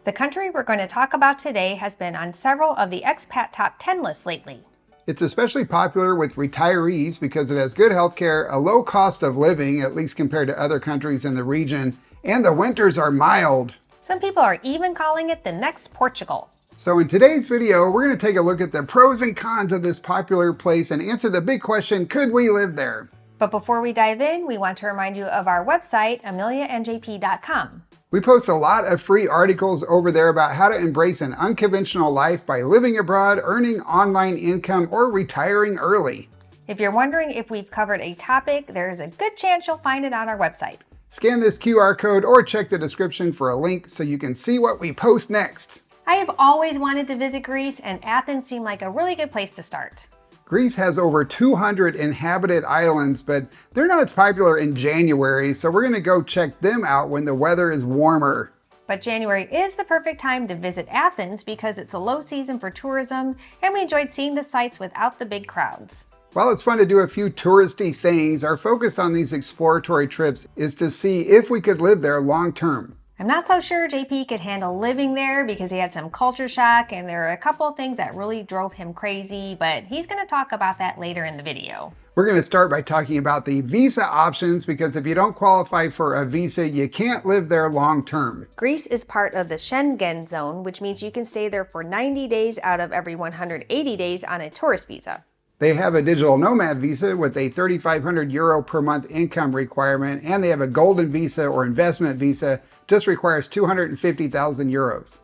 The country we're going to talk about today has been on several of the expat top 10 lists lately. It's especially popular with retirees because it has good healthcare, a low cost of living, at least compared to other countries in the region, and the winters are mild. Some people are even calling it the next Portugal. So in today's video, we're going to take a look at the pros and cons of this popular place and answer the big question, could we live there? But before we dive in, we want to remind you of our website, amelianjp.com. We post a lot of free articles over there about how to embrace an unconventional life by living abroad, earning online income, or retiring early. If you're wondering if we've covered a topic, there's a good chance you'll find it on our website. Scan this QR code or check the description for a link so you can see what we post next. I have always wanted to visit Greece, and Athens seemed like a really good place to start. Greece has over 200 inhabited islands, but they're not as popular in January, so we're going to go check them out when the weather is warmer. But January is the perfect time to visit Athens because it's a low season for tourism, and we enjoyed seeing the sights without the big crowds. While it's fun to do a few touristy things, our focus on these exploratory trips is to see if we could live there long term. I'm not so sure JP could handle living there because he had some culture shock, and there are a couple of things that really drove him crazy, but he's going to talk about that later in the video. We're going to start by talking about the visa options because if you don't qualify for a visa, you can't live there long term. Greece is part of the Schengen zone, which means you can stay there for 90 days out of every 180 days on a tourist visa. They have a digital nomad visa with a 3,500 euro per month income requirement, and they have a golden visa or investment visa, just requires 250,000 euros.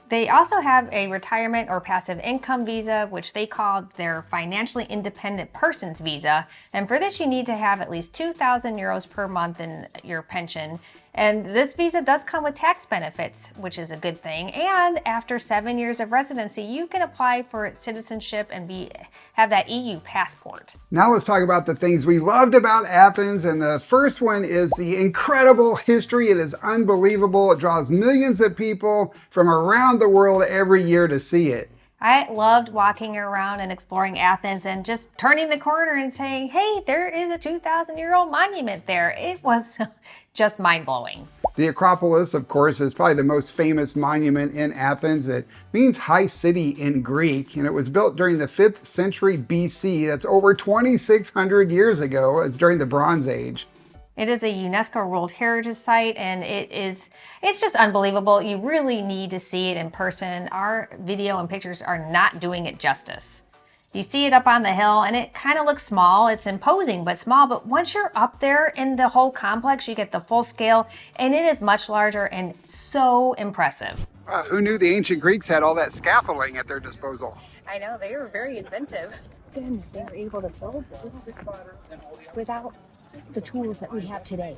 They also have a retirement or passive income visa, which they call their financially independent persons visa. And for this, you need to have at least 2,000 euros per month in your pension. And this visa does come with tax benefits, which is a good thing. And after 7 years of residency, you can apply for citizenship and have that EU passport. Now let's talk about the things we loved about Athens. And the first one is the incredible history. It is unbelievable. It draws millions of people from around the world every year to see it. I loved walking around and exploring Athens and just turning the corner and saying, hey, there is a 2,000-year-old monument there. It was just mind-blowing. The Acropolis, of course, is probably the most famous monument in Athens. It means high city in Greek, and it was built during the 5th century BC. That's over 2,600 years ago. It's during the Bronze Age. It is a UNESCO World Heritage Site, and it's just unbelievable. You really need to see it in person. Our video and pictures are not doing it justice. You see it up on the hill, and it kind of looks small. It's imposing, but small. But once you're up there in the whole complex, you get the full scale, and it is much larger and so impressive. Wow, who knew the ancient Greeks had all that scaffolding at their disposal? I know, they were very inventive. Then they were able to build this without the tools that we have today.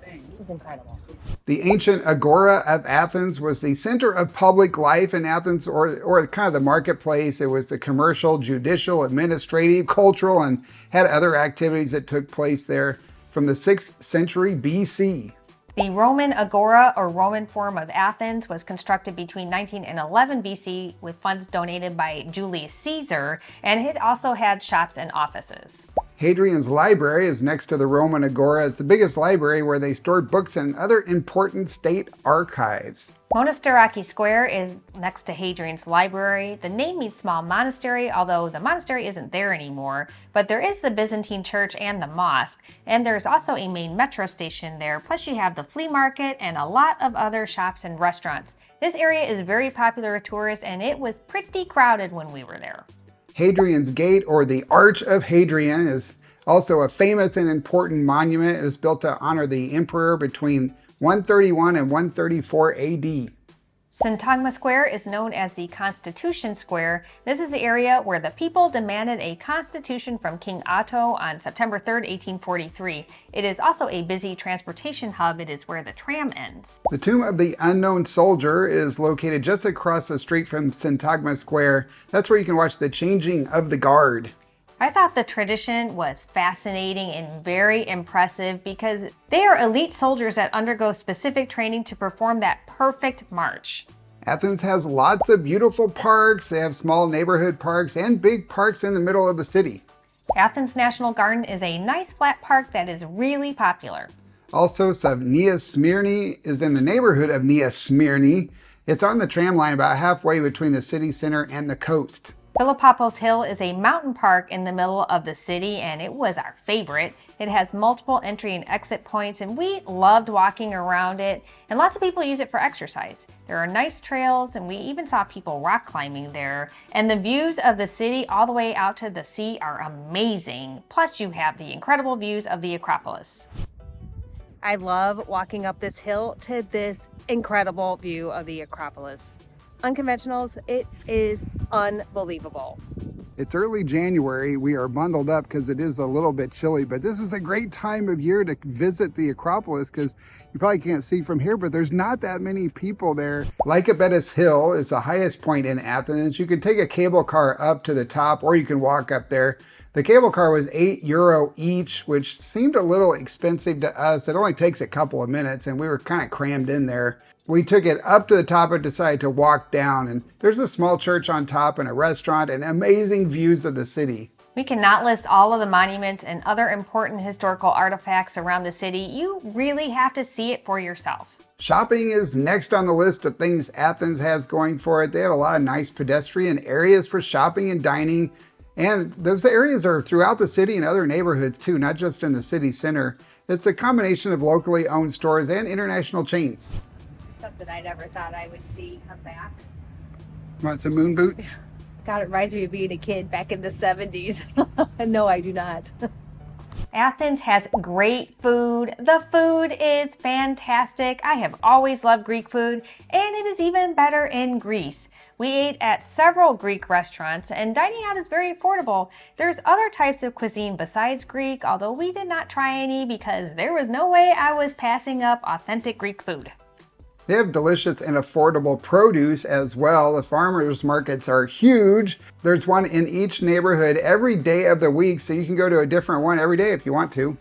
It was incredible. The ancient Agora of Athens was the center of public life in Athens, or kind of the marketplace. It was the commercial, judicial, administrative, cultural, and had other activities that took place there from the 6th century BC. The Roman Agora, or Roman Forum of Athens, was constructed between 19 and 11 BC with funds donated by Julius Caesar, and it also had shops and offices. Hadrian's Library is next to the Roman Agora. It's the biggest library where they stored books and other important state archives. Monastiraki Square is next to Hadrian's Library. The name means small monastery, although the monastery isn't there anymore. But there is the Byzantine church and the mosque, and there's also a main metro station there. Plus you have the flea market and a lot of other shops and restaurants. This area is very popular with tourists, and it was pretty crowded when we were there. Hadrian's Gate, or the Arch of Hadrian, is also a famous and important monument. It was built to honor the emperor between 131 and 134 AD. Syntagma Square is known as the Constitution Square. This is the area where the people demanded a constitution from King Otto on September 3rd, 1843. It is also a busy transportation hub. It is where the tram ends. The Tomb of the Unknown Soldier is located just across the street from Syntagma Square. That's where you can watch the changing of the guard. I thought the tradition was fascinating and very impressive because they are elite soldiers that undergo specific training to perform that perfect march. Athens has lots of beautiful parks. They have small neighborhood parks and big parks in the middle of the city. Athens National Garden is a nice flat park that is really popular. Also, Nia Smyrni is in the neighborhood of Nia Smyrni. It's on the tram line about halfway between the city center and the coast. Philippopos Hill is a mountain park in the middle of the city, and it was our favorite. It has multiple entry and exit points, and we loved walking around it, and lots of people use it for exercise. There are nice trails, and we even saw people rock climbing there, and the views of the city all the way out to the sea are amazing. Plus, you have the incredible views of the Acropolis. I love walking up this hill to this incredible view of the Acropolis. Unconventionals, it is unbelievable. It's early January. We are bundled up because it is a little bit chilly, but this is a great time of year to visit the Acropolis because you probably can't see from here, but there's not that many people there. Lycabettus Hill is the highest point in Athens. You can take a cable car up to the top or you can walk up there. The cable car was €8 each, which seemed a little expensive to us. It only takes a couple of minutes and we were kind of crammed in there. We took it up to the top and decided to walk down, and there's a small church on top and a restaurant and amazing views of the city. We cannot list all of the monuments and other important historical artifacts around the city. You really have to see it for yourself. Shopping is next on the list of things Athens has going for it. They have a lot of nice pedestrian areas for shopping and dining, and those areas are throughout the city and other neighborhoods too, not just in the city center. It's a combination of locally owned stores and international chains. Something I never thought I would see come back. Want some moon boots? God, it reminds me of being a kid back in the 70s. No, I do not. Athens has great food. The food is fantastic. I have always loved Greek food, and it is even better in Greece. We ate at several Greek restaurants, and dining out is very affordable. There's other types of cuisine besides Greek, although we did not try any because there was no way I was passing up authentic Greek food. They have delicious and affordable produce as well. The farmers markets are huge. There's one in each neighborhood every day of the week, so you can go to a different one every day if you want to.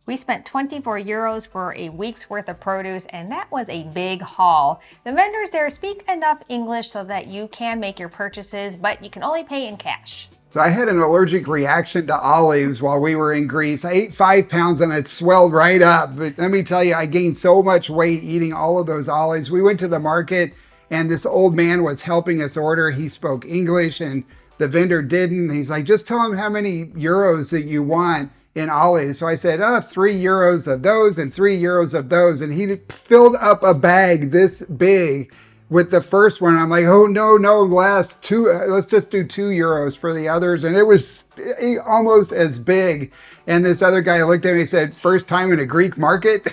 We spent €24 for a week's worth of produce, and that was a big haul. The vendors there speak enough English so that you can make your purchases, but you can only pay in cash. So I had an allergic reaction to olives while we were in Greece. I ate 5 pounds and it swelled right up. But let me tell you, I gained so much weight eating all of those olives. We went to the market and this old man was helping us order. He spoke English and the vendor didn't. He's like, just tell him how many euros that you want in olives. So I said, €3 of those and €3 of those. And he filled up a bag this big with the first one. I'm like, oh no, less. Let's just do €2 for the others. And it was almost as big. And this other guy looked at me and said, first time in a Greek market?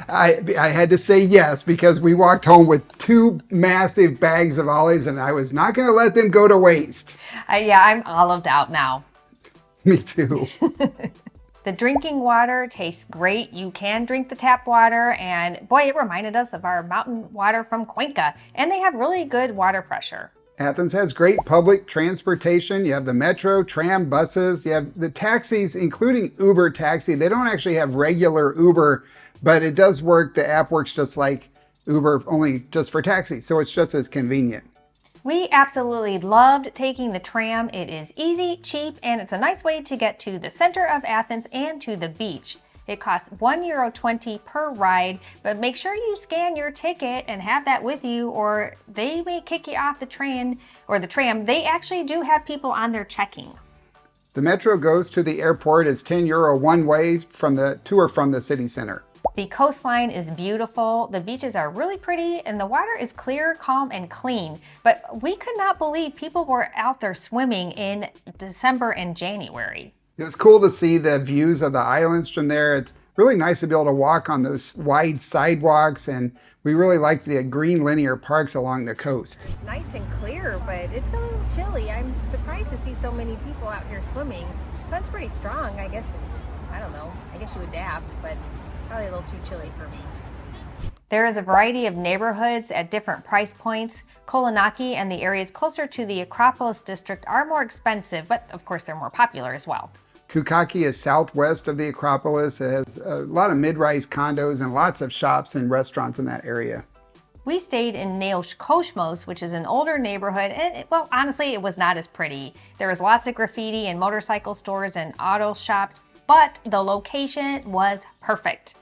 I had to say yes, because we walked home with 2 massive bags of olives and I was not going to let them go to waste. Yeah, I'm olived out now. Me too. The drinking water tastes great. You can drink the tap water, and boy, it reminded us of our mountain water from Cuenca, and they have really good water pressure. Athens has great public transportation. You have the metro, tram, buses. You have the taxis, including Uber taxi. They don't actually have regular Uber, but it does work. The app works just like Uber, only just for taxis, so it's just as convenient. We absolutely loved taking the tram. It is easy, cheap, and it's a nice way to get to the center of Athens and to the beach. It costs €1.20 per ride, but make sure you scan your ticket and have that with you or they may kick you off the train or the tram. They actually do have people on there checking. The metro goes to the airport. It's €10 one way to or from the city center. The coastline is beautiful, the beaches are really pretty, and the water is clear, calm, and clean. But we could not believe people were out there swimming in December and January. It's cool to see the views of the islands from there. It's really nice to be able to walk on those wide sidewalks, and we really like the green linear parks along the coast. It's nice and clear, but it's a little chilly. I'm surprised to see so many people out here swimming. Sun's pretty strong, I guess. I don't know. I guess you adapt, but probably a little too chilly for me. There is a variety of neighborhoods at different price points. Kolonaki and the areas closer to the Acropolis district are more expensive, but of course they're more popular as well. Kukaki is southwest of the Acropolis. It has a lot of mid-rise condos and lots of shops and restaurants in that area. We stayed in Neos Kosmos, which is an older neighborhood, and well, honestly, it was not as pretty. There was lots of graffiti and motorcycle stores and auto shops, but the location was perfect.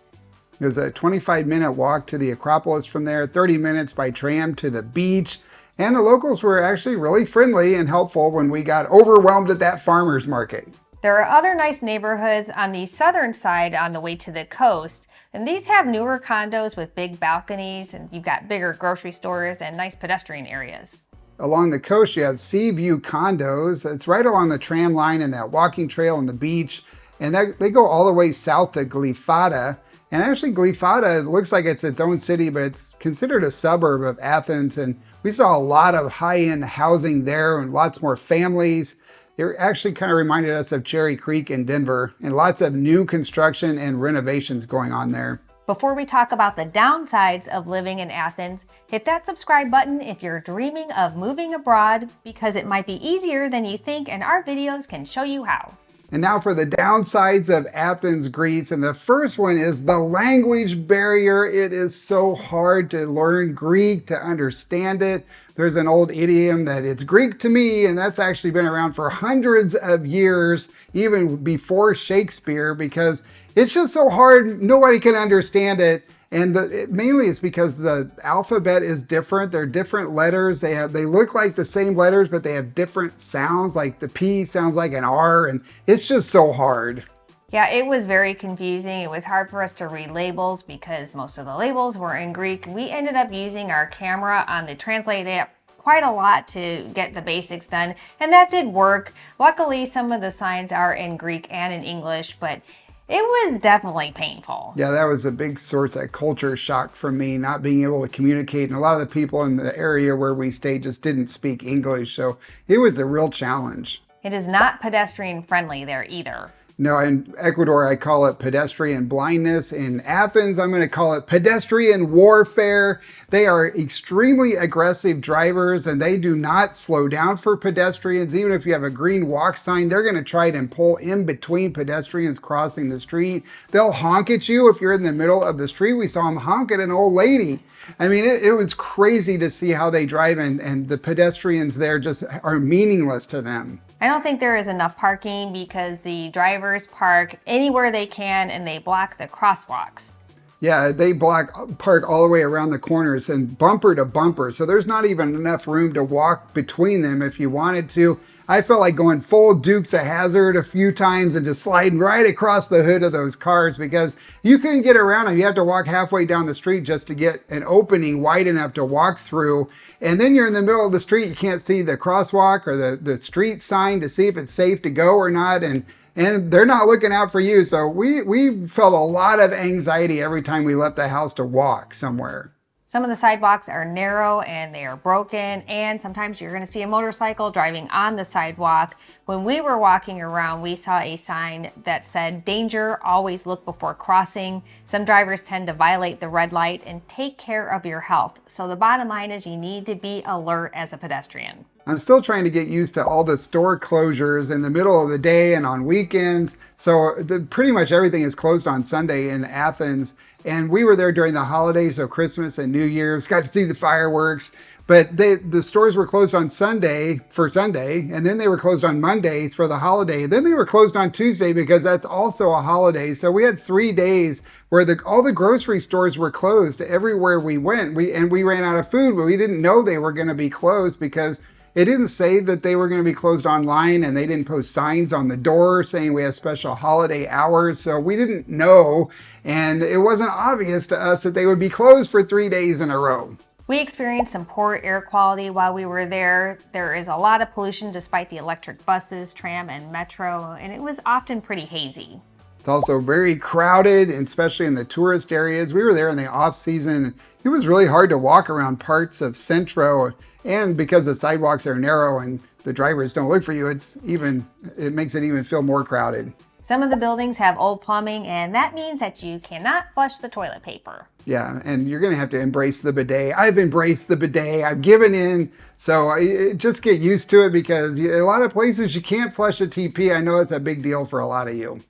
It was a 25-minute walk to the Acropolis from there, 30 minutes by tram to the beach. And the locals were actually really friendly and helpful when we got overwhelmed at that farmer's market. There are other nice neighborhoods on the southern side on the way to the coast, and these have newer condos with big balconies, and you've got bigger grocery stores and nice pedestrian areas. Along the coast, you have Seaview condos. It's right along the tram line and that walking trail on the beach. And they go all the way south to Glyfada. And actually, Glyfada looks like it's its own city, but it's considered a suburb of Athens. And we saw a lot of high-end housing there and lots more families. It actually kind of reminded us of Cherry Creek in Denver, and lots of new construction and renovations going on there. Before we talk about the downsides of living in Athens, hit that subscribe button if you're dreaming of moving abroad, because it might be easier than you think, and our videos can show you how. And now for the downsides of Athens, Greece. And the first one is the language barrier. It is so hard to learn Greek, to understand it. There's an old idiom that it's Greek to me, and that's actually been around for hundreds of years, even before Shakespeare, because it's just so hard. Nobody can understand it. And mainly it's because the alphabet is different. They're different letters. They look like the same letters, but they have different sounds. Like the P sounds like an R, and it's just so hard. Yeah, it was very confusing. It was hard for us to read labels because most of the labels were in Greek. We ended up using our camera on the Translate app quite a lot to get the basics done, and that did work. Luckily, some of the signs are in Greek and in English, but it was definitely painful. Yeah, that was a big source of culture shock for me, not being able to communicate. And a lot of the people in the area where we stayed just didn't speak English, so it was a real challenge. It is not pedestrian friendly there either. No, in Ecuador, I call it pedestrian blindness. In Athens, I'm going to call it pedestrian warfare. They are extremely aggressive drivers, and they do not slow down for pedestrians. Even if you have a green walk sign, they're going to try and pull in between pedestrians crossing the street. They'll honk at you if you're in the middle of the street. We saw them honk at an old lady. I mean, it was crazy to see how they drive, and the pedestrians there just are meaningless to them. I don't think there is enough parking because the drivers park anywhere they can and they block the crosswalks. Yeah, they park all the way around the corners and bumper to bumper. So there's not even enough room to walk between them if you wanted to. I felt like going full Dukes of Hazzard a few times and just sliding right across the hood of those cars because you couldn't get around them. You have to walk halfway down the street just to get an opening wide enough to walk through. And then you're in the middle of the street. You can't see the crosswalk or the street sign to see if it's safe to go or not. And they're not looking out for you. So we felt a lot of anxiety every time we left the house to walk somewhere. Some of the sidewalks are narrow and they are broken, and sometimes you're going to see a motorcycle driving on the sidewalk. When we were walking around, we saw a sign that said, "Danger, always look before crossing." Some drivers tend to violate the red light, and take care of your health. So the bottom line is you need to be alert as a pedestrian. I'm still trying to get used to all the store closures in the middle of the day and on weekends. So pretty much everything is closed on Sunday in Athens. And we were there during the holidays, so Christmas and New Year's, got to see the fireworks. But the stores were closed on Sunday, and then they were closed on Mondays for the holiday. Then they were closed on Tuesday because that's also a holiday. So we had 3 days where all the grocery stores were closed everywhere we went. We ran out of food, but we didn't know they were going to be closed because it didn't say that they were going to be closed online, and they didn't post signs on the door saying we have special holiday hours. So we didn't know, and it wasn't obvious to us that they would be closed for 3 days in a row. We experienced some poor air quality while we were there. There is a lot of pollution despite the electric buses, tram, and metro, and it was often pretty hazy. It's also very crowded, especially in the tourist areas. We were there in the off season. It was really hard to walk around parts of Centro, and because the sidewalks are narrow and the drivers don't look for you, it makes it even feel more crowded. Some of the buildings have old plumbing, and that means that you cannot flush the toilet paper. Yeah, and you're going to have to embrace the bidet. I've embraced the bidet. I've given in. So just get used to it because a lot of places you can't flush a TP. I know it's a big deal for a lot of you.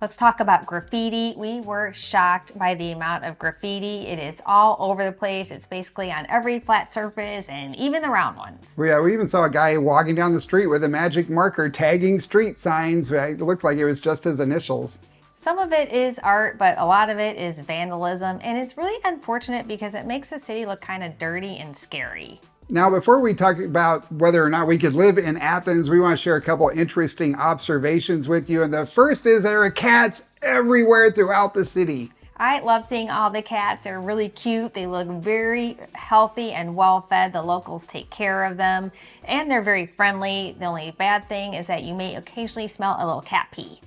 Let's talk about graffiti. We were shocked by the amount of graffiti. It is all over the place. It's basically on every flat surface and even the round ones. Yeah, we even saw a guy walking down the street with a magic marker tagging street signs. It looked like it was just his initials. Some of it is art, but a lot of it is vandalism, and it's really unfortunate because it makes the city look kind of dirty and scary. Now, before we talk about whether or not we could live in Athens, we want to share a couple interesting observations with you. And the first is there are cats everywhere throughout the city. I love seeing all the cats. They're really cute. They look very healthy and well fed. The locals take care of them, and they're very friendly. The only bad thing is that you may occasionally smell a little cat pee.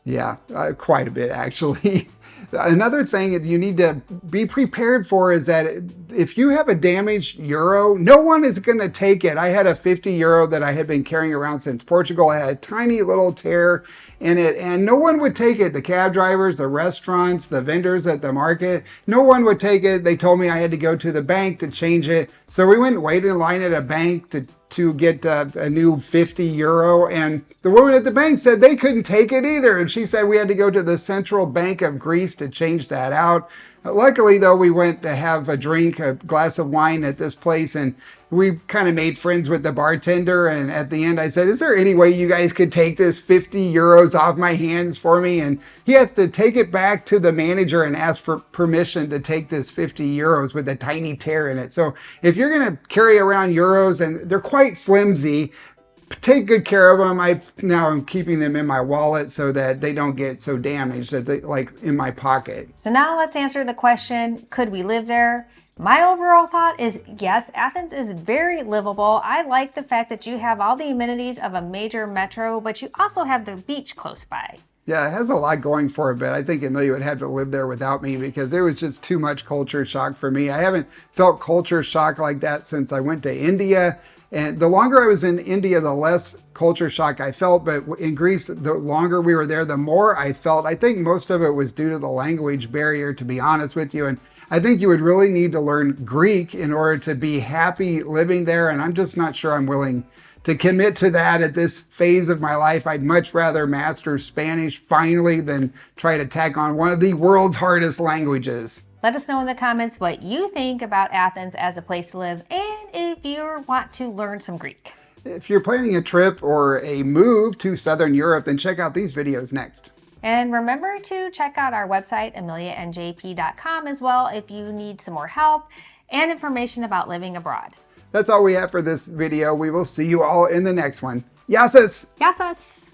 Yeah, quite a bit actually. Another thing that you need to be prepared for is that if you have a damaged euro, no one is going to take it. I had a 50 euro that I had been carrying around since Portugal. I had a tiny little tear in it and no one would take it. The cab drivers, the restaurants, the vendors at the market, no one would take it. They told me I had to go to the bank to change it. So we went and waited in line at a bank to get a new 50 euro. And the woman at the bank said they couldn't take it either. And she said we had to go to the Central Bank of Greece to change that out. Luckily, though, we went to have a drink, a glass of wine at this place, and we kind of made friends with the bartender. And at the end, I said, is there any way you guys could take this 50 euros off my hands for me? And he had to take it back to the manager and ask for permission to take this 50 euros with a tiny tear in it. So if you're going to carry around euros, and they're quite flimsy, take good care of them. I'm keeping them in my wallet so that they don't get so damaged that they like in my pocket. So now let's answer the question, could we live there? My overall thought is yes, Athens is very livable. I like the fact that you have all the amenities of a major metro, but you also have the beach close by. Yeah, it has a lot going for it, but I think Amelia would have to live there without me because there was just too much culture shock for me. I haven't felt culture shock like that since I went to India. And the longer I was in India, the less culture shock I felt. But in Greece, the longer we were there, the more I felt. I think most of it was due to the language barrier, to be honest with you. And I think you would really need to learn Greek in order to be happy living there. And I'm just not sure I'm willing to commit to that at this phase of my life. I'd much rather master Spanish finally than try to tack on one of the world's hardest languages. Let us know in the comments what you think about Athens as a place to live and if you want to learn some Greek. If you're planning a trip or a move to Southern Europe, then check out these videos next. And remember to check out our website, ameliaandjp.com, as well if you need some more help and information about living abroad. That's all we have for this video. We will see you all in the next one. Yasis! Yasas!